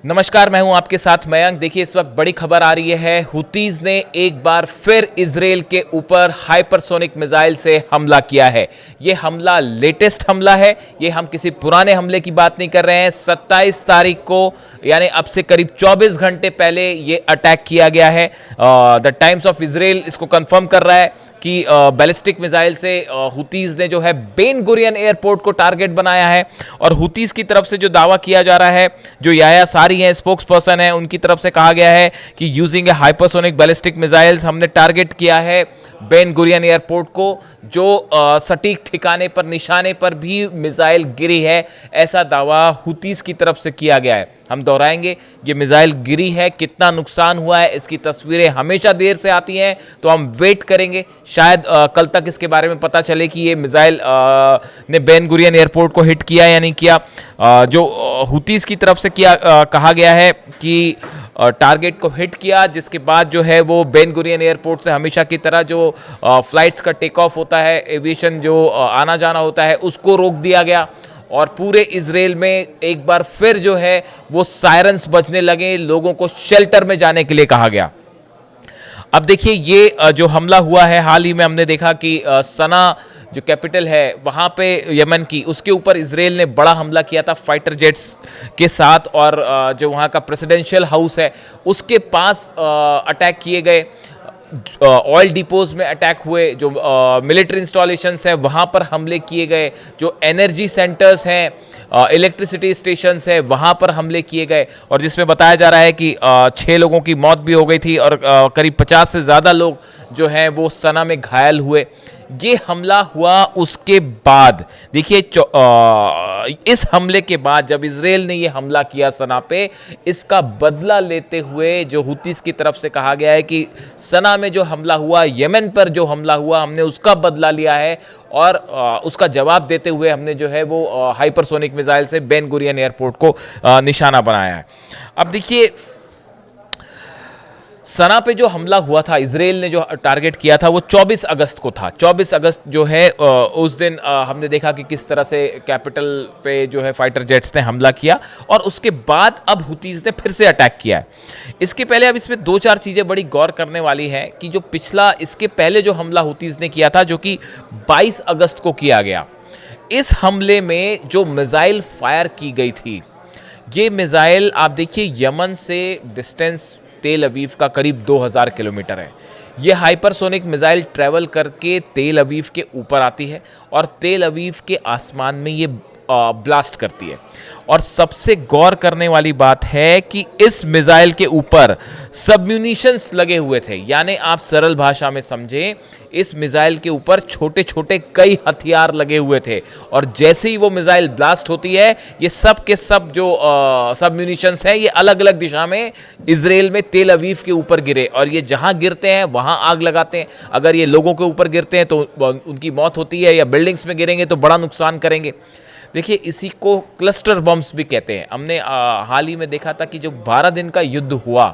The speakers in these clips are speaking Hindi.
नमस्कार, मैं हूं आपके साथ मयंक। देखिए, इस वक्त बड़ी खबर आ रही है। हुतीज ने एक बार फिर इजराइल के ऊपर हाइपरसोनिक मिसाइल से हमला किया है। ये हमला लेटेस्ट हमला है। ये हम किसी पुराने हमले की बात नहीं कर रहे हैं। 27 तारीख को यानी अब से करीब 24 घंटे पहले ये अटैक किया गया है। द टाइम्स ऑफ इजराइल इसको कंफर्म कर रहा है कि बैलिस्टिक मिसाइल से हुतीज ने जो है बेन गुरियन एयरपोर्ट को टारगेट बनाया है। और हुतीज की तरफ से जो दावा किया जा रहा है, जो याया सारी हैं स्पोक्स पर्सन है, उनकी तरफ से कहा गया है कि यूजिंग ए हाइपरसोनिक बैलिस्टिक मिसाइल्स हमने टारगेट किया है बेन गुरियन एयरपोर्ट को, जो सटीक ठिकाने पर, निशाने पर भी मिसाइल गिरी है, ऐसा दावा हुतीज की तरफ से किया गया है। हम दोहराएंगे, ये मिसाइल गिरी है, कितना नुकसान हुआ है इसकी तस्वीरें हमेशा देर से आती हैं, तो हम वेट करेंगे। शायद कल तक इसके बारे में पता चले कि ये मिसाइल ने बेन गुरियन एयरपोर्ट को हिट किया या नहीं किया। जो हुतीज की तरफ से कहा गया है कि टारगेट को हिट किया, जिसके बाद जो है वो बेन गुरियन एयरपोर्ट से हमेशा की तरह जो फ्लाइट्स का टेक ऑफ होता है, एविएशन जो आना जाना होता है, उसको रोक दिया गया। और पूरे इजराइल में एक बार फिर जो है वो सायरन्स बजने लगे, लोगों को शेल्टर में जाने के लिए कहा गया। अब देखिए, ये जो हमला हुआ है, हाल ही में हमने देखा कि सना जो कैपिटल है वहाँ पे यमन की, उसके ऊपर इजराइल ने बड़ा हमला किया था फाइटर जेट्स के साथ। और जो वहाँ का प्रेसिडेंशियल हाउस है उसके पास अटैक किए गए। ऑयल डिपोज में अटैक हुए, जो मिलिट्री इंस्टॉलेशंस हैं वहाँ पर हमले किए गए, जो एनर्जी सेंटर्स हैं, इलेक्ट्रिसिटी स्टेशंस हैं, वहाँ पर हमले किए गए। और जिसमें बताया जा रहा है कि 6 लोगों की मौत भी हो गई थी और करीब 50 से ज़्यादा लोग जो हैं वो सना में घायल हुए। ये हमला हुआ उसके बाद, देखिए इस हमले के बाद जब इजराइल ने ये हमला किया सना पे, इसका बदला लेते हुए जो हुतीस की तरफ से कहा गया है कि सना में जो हमला हुआ, यमन पर जो हमला हुआ, हमने उसका बदला लिया है। और उसका जवाब देते हुए हमने जो है वो हाइपरसोनिक मिसाइल से बेन गुरियन एयरपोर्ट को निशाना बनाया है। अब देखिए, सना पे जो हमला हुआ था, इजराइल ने जो टारगेट किया था, वो 24 अगस्त को था। 24 अगस्त जो है उस दिन हमने देखा कि किस तरह से कैपिटल पे जो है फाइटर जेट्स ने हमला किया। और उसके बाद अब हुतीज ने फिर से अटैक किया है। इसके पहले अब इसमें 2-4 चीज़ें बड़ी गौर करने वाली हैं कि जो पिछला, इसके पहले जो हमला हुतीज ने किया था, जो कि 22 अगस्त को किया गया, इस हमले में जो मिसाइल फायर की गई थी, ये मिसाइल आप देखिए यमन से डिस्टेंस तेल अवीव का करीब 2000 किलोमीटर है। ये हाइपरसोनिक मिसाइल ट्रैवल करके तेल अवीव के ऊपर आती है और तेल अवीव के आसमान में ये ब्लास्ट करती है। और सबसे गौर करने वाली बात है कि इस मिसाइल के ऊपर सबम्यूनिशंस लगे हुए थे। यानी आप सरल भाषा में समझें, इस मिसाइल के ऊपर छोटे छोटे कई हथियार लगे हुए थे। और जैसे ही वो मिसाइल ब्लास्ट होती है, ये सब के सब जो सबम्यूनिशंस हैं, ये अलग अलग दिशा में इजराइल में तेल अवीव के ऊपर गिरे। और ये जहां गिरते हैं वहां आग लगाते हैं। अगर ये लोगों के ऊपर गिरते हैं तो उनकी मौत होती है, या बिल्डिंग्स में गिरेंगे तो बड़ा नुकसान करेंगे। देखिए, इसी को क्लस्टर बम्स भी कहते हैं। हमने हाल ही में देखा था कि जो 12 दिन का युद्ध हुआ,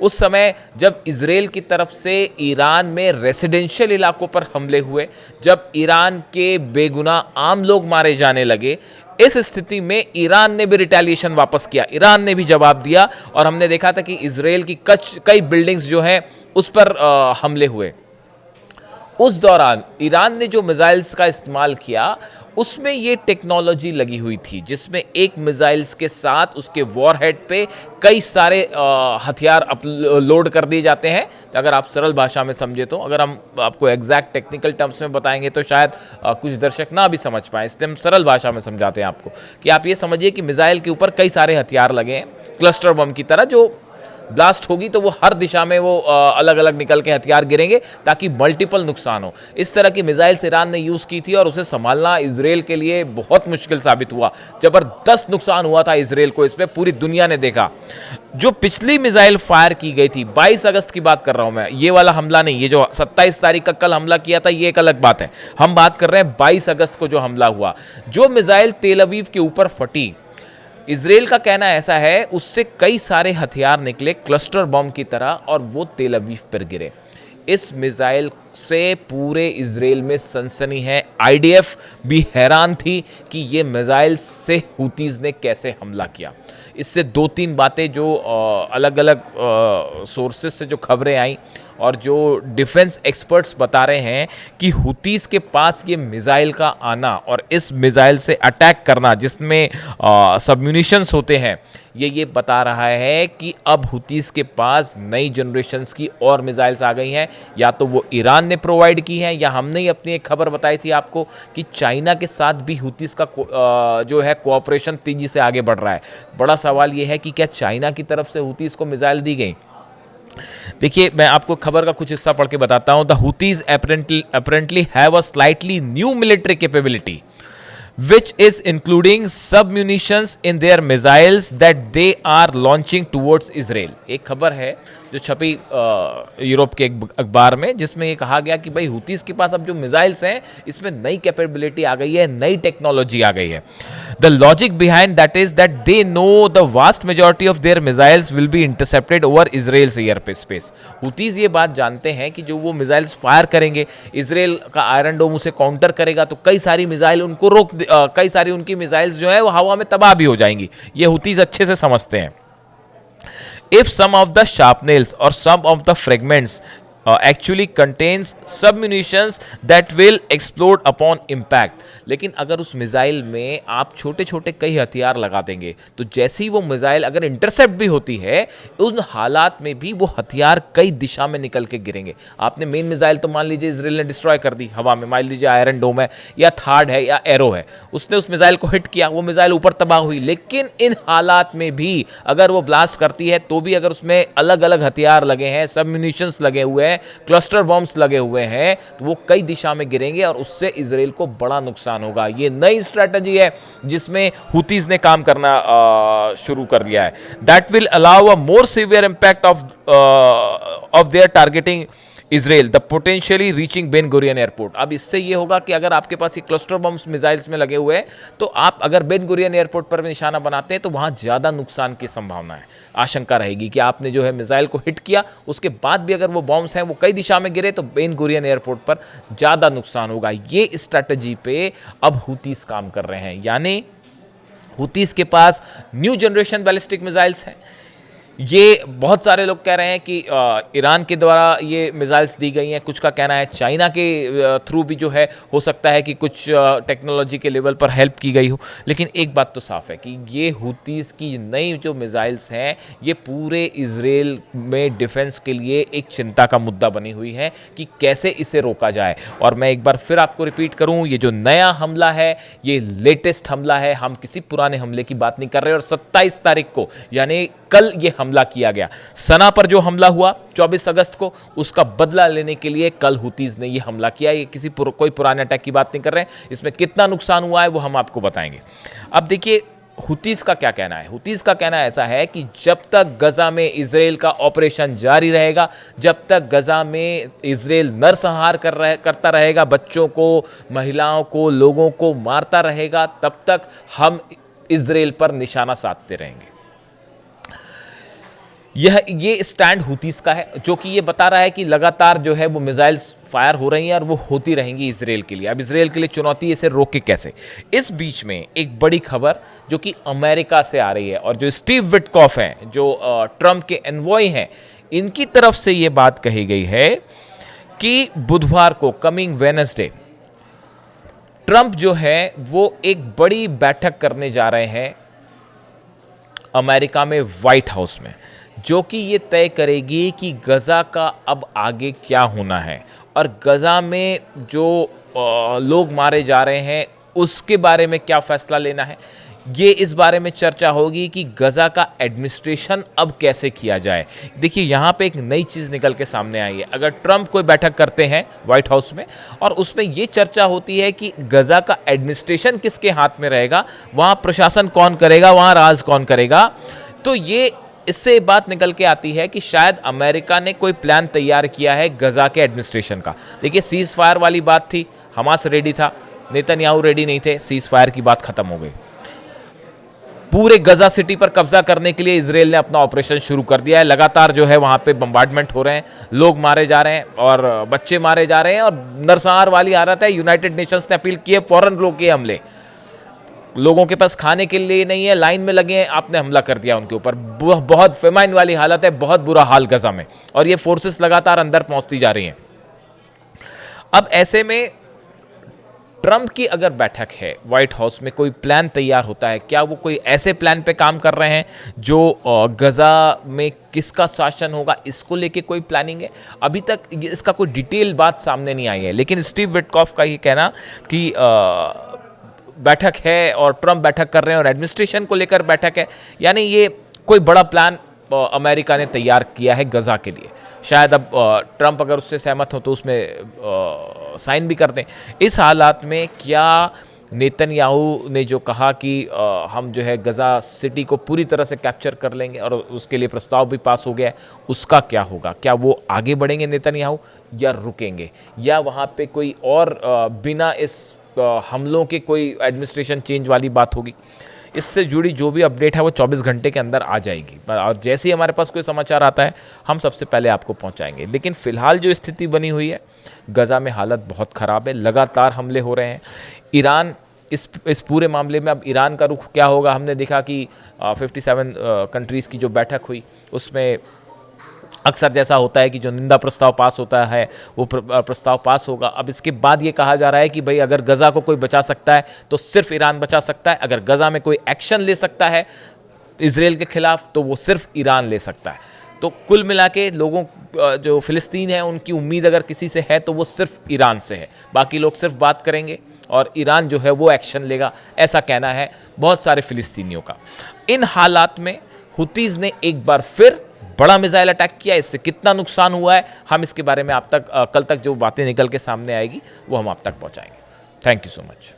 उस समय जब इजराइल की तरफ से ईरान में रेसिडेंशियल इलाकों पर हमले हुए, जब ईरान के बेगुनाह आम लोग मारे जाने लगे, इस स्थिति में ईरान ने भी रिटेलिएशन वापस किया, ईरान ने भी जवाब दिया। और हमने देखा था कि इजराइल की कई बिल्डिंग्स जो हैं उस पर हमले हुए। उस दौरान ईरान ने जो मिसाइल्स का इस्तेमाल किया, उसमें ये टेक्नोलॉजी लगी हुई थी, जिसमें एक मिसाइल्स के साथ उसके वॉरहेड पे कई सारे हथियार लोड कर दिए जाते हैं। तो अगर आप सरल भाषा में समझे, तो अगर हम आपको एग्जैक्ट टेक्निकल टर्म्स में बताएंगे तो शायद कुछ दर्शक ना भी समझ पाएँ, इसलिए हम सरल भाषा में समझाते हैं आपको कि आप ये समझिए कि मिसाइल के ऊपर कई सारे हथियार लगे हैं, क्लस्टर बम की तरह। जो ब्लास्ट होगी तो वो हर दिशा में वो अलग अलग निकल के हथियार गिरेंगे ताकि मल्टीपल नुकसान हो। इस तरह की मिसाइल्स ईरान ने यूज़ की थी और उसे संभालना इजराइल के लिए बहुत मुश्किल साबित हुआ। जबरदस्त नुकसान हुआ था इजराइल को, इसमें पूरी दुनिया ने देखा। जो पिछली मिसाइल फायर की गई थी, 22 अगस्त की बात कर रहा हूं मैं, ये वाला हमला नहीं, ये जो 27 तारीख का कल हमला किया था, ये एक अलग बात है। हम बात कर रहे हैं 22 अगस्त को जो हमला हुआ। जो मिसाइल तेल अवीव के ऊपर फटी, इजराइल का कहना ऐसा है, उससे कई सारे हथियार निकले क्लस्टर बम की तरह और वो तेल अवीव पर गिरे। इस मिसाइल से पूरे इजराइल में सनसनी है। आईडीएफ भी हैरान थी कि ये मिसाइल से हुतीज ने कैसे हमला किया। इससे 2-3 बातें जो अलग अलग सोर्सेज से जो खबरें आई और जो डिफेंस एक्सपर्ट्स बता रहे हैं कि हुतीस के पास ये मिसाइल का आना और इस मिसाइल से अटैक करना जिसमें सबम्यूनिशंस होते हैं, ये बता रहा है कि अब हुतीस के पास नई जनरेशन्स की और मिसाइल्स आ गई हैं। या तो वो ईरान ने प्रोवाइड की हैं, या हमने ही अपनी एक खबर बताई थी आपको कि चाइना के साथ भी हुतीस का जो है कोऑपरेशन तेजी से आगे बढ़ रहा है। बड़ा सवाल ये है कि क्या चाइना की तरफ से हुतीस को मिसाइल दी गई? देखिए, मैं आपको खबर का कुछ हिस्सा पढ़ के बताता हूं। The हुतीज apparently have a slightly new military capability which is including submunitions in their missiles that they are launching towards Israel। एक खबर है जो छपी यूरोप के एक अखबार में, जिसमें ये कहा गया कि भाई हुतीस के पास अब जो मिसाइल्स हैं इसमें नई कैपेबिलिटी आ गई है, नई टेक्नोलॉजी आ गई है। The logic behind that is that they know the vast majority of their missiles will be intercepted over Israel's air space. हुतीज ये बात जानते हैं कि जो वो मिसाइल्स फायर करेंगे, इजराइल का आयरन डोम उसे काउंटर करेगा, तो कई सारी मिसाइल उनको कई सारी उनकी मिसाइल्स जो है वो हवा में तबाह भी हो जाएंगी। ये हुतीज अच्छे से समझते हैं। If some of the shrapnels or some of the fragments actually contains submunitions that will explode upon impact, लेकिन अगर उस मिसाइल में आप छोटे छोटे कई हथियार लगा देंगे तो जैसी वो मिसाइल अगर इंटरसेप्ट भी होती है, उन हालात में भी वो हथियार कई दिशा में निकल के गिरेंगे। आपने मेन मिसाइल तो मान लीजिए इसराइल ने डिस्ट्रॉय कर दी हवा में, मान लीजिए आयरन डोम है या थार्ड है या एरो है, उसने उस मिसाइल को हिट किया, वो मिसाइल ऊपर तबाह हुई। लेकिन इन हालात में भी अगर वो ब्लास्ट करती है तो भी अगर उसमें अलग अलग हथियार लगे हैं, सबम्यूनिशंस लगे हुए हैं, क्लस्टर बॉम्ब्स लगे हुए हैं, तो वो कई दिशा में गिरेंगे और उससे इजराइल को बड़ा नुकसान होगा। ये नई स्ट्रेटजी है जिसमें हुतीज ने काम करना शुरू कर दिया है। That will allow a more severe impact of their targeting Israel the potentially reaching Ben Gurion airport. अब इससे ये होगा कि अगर आपके पास ये क्लस्टर बम्स मिसाइल्स में लगे हुए हैं तो आप अगर बेन गुरियन एयरपोर्ट पर निशाना बनाते हैं तो वहां ज्यादा नुकसान की संभावना है, आशंका रहेगी कि आपने जो है मिसाइल को हिट किया, उसके बाद भी अगर वो बॉम्ब्स हैं वो कई दिशा में गिरे तो बेन गुरियन एयरपोर्ट पर ज्यादा नुकसान होगा। ये स्ट्रैटेजी पे अब हुतीस काम कर रहे हैं, यानी हुतीस के पास न्यू जनरेशन बैलिस्टिक मिसाइल्स हैं। ये बहुत सारे लोग कह रहे हैं कि ईरान के द्वारा ये मिसाइल्स दी गई हैं, कुछ का कहना है चाइना के थ्रू भी जो है हो सकता है कि कुछ टेक्नोलॉजी के लेवल पर हेल्प की गई हो। लेकिन एक बात तो साफ है कि ये हुतीस की नई जो मिसाइल्स हैं ये पूरे इजराइल में डिफेंस के लिए एक चिंता का मुद्दा बनी हुई है कि कैसे इसे रोका जाए। और मैं एक बार फिर आपको रिपीट करूं, ये जो नया हमला है ये लेटेस्ट हमला है, हम किसी पुराने हमले की बात नहीं कर रहे। और 27 तारीख को यानी कल ये हमला किया गया, सना पर जो हमला हुआ 24 अगस्त को, उसका बदला लेने के लिए कल हुतीज ने ये हमला किया। ये कोई पुराने अटैक की बात नहीं कर रहे हैं। इसमें कितना नुकसान हुआ है वो हम आपको बताएंगे। अब देखिए हुतीज का क्या कहना है। हुतीज का कहना ऐसा है कि जब तक गजा में इजराइल का ऑपरेशन जारी रहेगा, जब तक गजा में इजराइल नरसंहार करता रहेगा, बच्चों को, महिलाओं को, लोगों को मारता रहेगा, तब तक हम इजराइल पर निशाना साधते रहेंगे। ये स्टैंड हुतीस का है, जो कि ये बता रहा है कि लगातार जो है वो मिसाइल्स फायर हो रही हैं और वो होती रहेंगी इजराइल के लिए। अब इजराइल के लिए चुनौती इसे रोके कैसे। इस बीच में एक बड़ी खबर जो कि अमेरिका से आ रही है और जो स्टीव विटकॉफ हैं, जो ट्रंप के एनवॉय हैं, इनकी तरफ से ये बात कही गई है कि बुधवार को कमिंग वेडनेसडे ट्रंप जो है वो एक बड़ी बैठक करने जा रहे हैं अमेरिका में व्हाइट हाउस में, जो कि ये तय करेगी कि गजा का अब आगे क्या होना है और गजा में जो लोग मारे जा रहे हैं उसके बारे में क्या फैसला लेना है। ये इस बारे में चर्चा होगी कि गजा का एडमिनिस्ट्रेशन अब कैसे किया जाए। देखिए यहाँ पे एक नई चीज़ निकल के सामने आई है। अगर ट्रंप कोई बैठक करते हैं व्हाइट हाउस में और उसमें ये चर्चा होती है कि गजा का एडमिनिस्ट्रेशन किसके हाथ में रहेगा, वहाँ प्रशासन कौन करेगा, वहाँ राज कौन करेगा, तो ये इससे बात निकल के आती है कि शायद अमेरिका ने कोई प्लान तैयार किया है गजा के एडमिनिस्ट्रेशन का। देखिए सीज फायर वाली बात थी, हमास रेडी था, नेतन्याहू रेडी नहीं थे, सीज फायर की बात खत्म हो गई। पूरे गजा सिटी पर कब्जा करने के लिए इजराइल ने अपना ऑपरेशन शुरू कर दिया है। लगातार जो है वहां पे बम्बार्डमेंट हो रहे हैं, लोग मारे जा रहे हैं और बच्चे मारे जा रहे हैं और नरसंहार वाली हालत है। यूनाइटेड नेशंस ने अपील की है फौरन रोके हमले। लोगों के पास खाने के लिए नहीं है, लाइन में लगे हैं, आपने हमला कर दिया उनके ऊपर। बहुत फेमाइन वाली हालत है, बहुत बुरा हाल गजा में, और ये फोर्सेस लगातार अंदर पहुंचती जा रही हैं। अब ऐसे में ट्रंप की अगर बैठक है व्हाइट हाउस में, कोई प्लान तैयार होता है, क्या वो कोई ऐसे प्लान पे काम कर रहे हैं जो गजा में किसका शासन होगा, इसको लेके कोई प्लानिंग है? अभी तक इसका कोई डिटेल बात सामने नहीं आई है, लेकिन स्टीव विटकॉफ का ये कहना कि बैठक है और ट्रंप बैठक कर रहे हैं और एडमिनिस्ट्रेशन को लेकर बैठक है, यानी ये कोई बड़ा प्लान अमेरिका ने तैयार किया है गजा के लिए। शायद अब ट्रंप अगर उससे सहमत हो तो उसमें साइन भी कर दें। इस हालात में क्या नेतन्याहू ने जो कहा कि हम जो है गजा सिटी को पूरी तरह से कैप्चर कर लेंगे और उसके लिए प्रस्ताव भी पास हो गया है, उसका क्या होगा? क्या वो आगे बढ़ेंगे नेतन्याहू, या रुकेंगे, या वहाँ पे कोई और बिना इस हमलों के कोई एडमिनिस्ट्रेशन चेंज वाली बात होगी? इससे जुड़ी जो भी अपडेट है वो 24 घंटे के अंदर आ जाएगी, और जैसे ही हमारे पास कोई समाचार आता है हम सबसे पहले आपको पहुंचाएंगे। लेकिन फ़िलहाल जो स्थिति बनी हुई है, गजा में हालत बहुत ख़राब है, लगातार हमले हो रहे हैं। ईरान इस पूरे मामले में, अब ईरान का रुख क्या होगा? हमने देखा कि 57 कंट्रीज़ की जो बैठक हुई उसमें अक्सर जैसा होता है कि जो निंदा प्रस्ताव पास होता है वो प्रस्ताव पास होगा। अब इसके बाद ये कहा जा रहा है कि भाई अगर गजा को कोई बचा सकता है तो सिर्फ ईरान बचा सकता है, अगर गजा में कोई एक्शन ले सकता है इजराइल के खिलाफ तो वो सिर्फ ईरान ले सकता है। तो कुल मिला के लोगों जो फ़िलिस्तीन है उनकी उम्मीद अगर किसी से है तो वो सिर्फ ईरान से है, बाकी लोग सिर्फ बात करेंगे और ईरान जो है वो एक्शन लेगा, ऐसा कहना है बहुत सारे फ़िलिस्तीनियों का। इन हालात में हुतीज़ ने एक बार फिर बड़ा मिसाइल अटैक किया, इससे कितना नुकसान हुआ है हम इसके बारे में आप तक कल तक जो बातें निकल के सामने आएगी वो हम आप तक पहुंचाएंगे। Thank you so much.